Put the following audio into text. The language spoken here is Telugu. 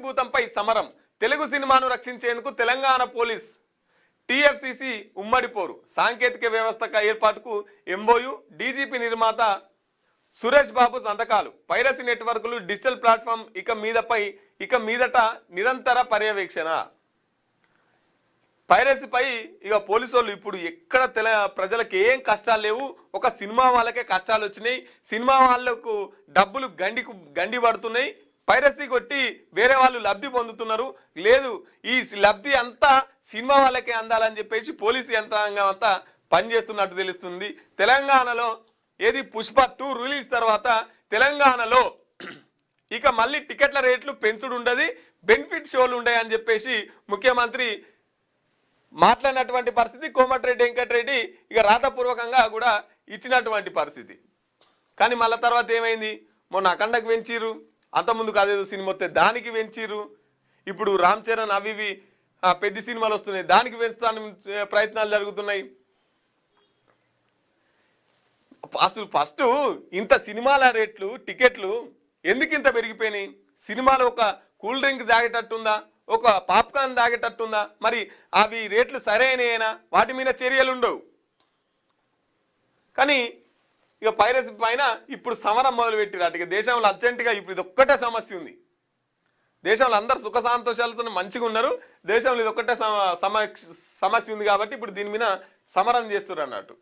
భూతంపై సమరం. తెలుగు సినిమాను రక్షించేందుకు తెలంగాణ పోలీస్ టీఎఫ్సీసీ ఉమ్మడి పోరు. సాంకేతిక వ్యవస్థ ఏర్పాటుకు ఎంఓయు. డీజీపీ నిర్మాత సురేష్ బాబు సంతకాలు. పైరసీ నెట్వర్క్లు డిజిటల్ ప్లాట్ఫామ్ ఇక మీదట నిరంతర పర్యవేక్షణ. పైరసీపై ఇక పోలీసు వాళ్ళు ఇప్పుడు ఎక్కడ ప్రజలకు ఏం కష్టాలు లేవు, ఒక సినిమా వాళ్ళకే కష్టాలు వచ్చినాయి. సినిమా వాళ్ళకు డబ్బులు గండి పడుతున్నాయి. పైరసీ కొట్టి వేరే వాళ్ళు లబ్ధి పొందుతున్నారు. లేదు, ఈ లబ్ధి అంతా సినిమా వాళ్ళకే అందాలని చెప్పేసి పోలీసు యంత్రాంగం అంతా పనిచేస్తున్నట్టు తెలుస్తుంది. తెలంగాణలో ఏది పుష్ప 2 రిలీజ్ తర్వాత తెలంగాణలో ఇక మళ్ళీ టికెట్ల రేట్లు పెంచుడు ఉండదు, బెనిఫిట్ షోలు ఉంటాయి అని చెప్పేసి ముఖ్యమంత్రి మాట్లాడినటువంటి పరిస్థితి. కోమటిరెడ్డి వెంకటరెడ్డి ఇక రాతపూర్వకంగా కూడా ఇచ్చినటువంటి పరిస్థితి. కానీ మళ్ళీ తర్వాత ఏమైంది, మొన్న అఖండకు పెంచిర్రు, అంతకుముందుకు అదేదో సినిమా వస్తే దానికి పెంచిర్రు, ఇప్పుడు రామ్ చరణ్ అవి పెద్ద సినిమాలు వస్తున్నాయి దానికి పెంచుతానికి ప్రయత్నాలు జరుగుతున్నాయి. అసలు ఫస్ట్ ఇంత సినిమాల రేట్లు టికెట్లు ఎందుకు ఇంత పెరిగిపోయినాయి? సినిమాలో ఒక కూల్ డ్రింక్ తాగేటట్టుందా, ఒక పాప్కార్న్ తాగేటట్టుందా? మరి అవి రేట్లు సరైనయేనా? వాటి మీద చర్యలు ఉండవు. కానీ ఇక పైరసీ పైన ఇప్పుడు సమరం మొదలుపెట్టిరు. అటు దేశంలో అర్జెంటుగా ఇప్పుడు ఇది ఒక్కటే సమస్య ఉంది. దేశంలో అందరు సుఖ సంతోషాలతో మంచిగా ఉన్నారు, దేశంలో ఇది ఒక్కటే సమస్య ఉంది కాబట్టి ఇప్పుడు దీని మీద సమరం చేస్తున్నారు అన్నట్టు.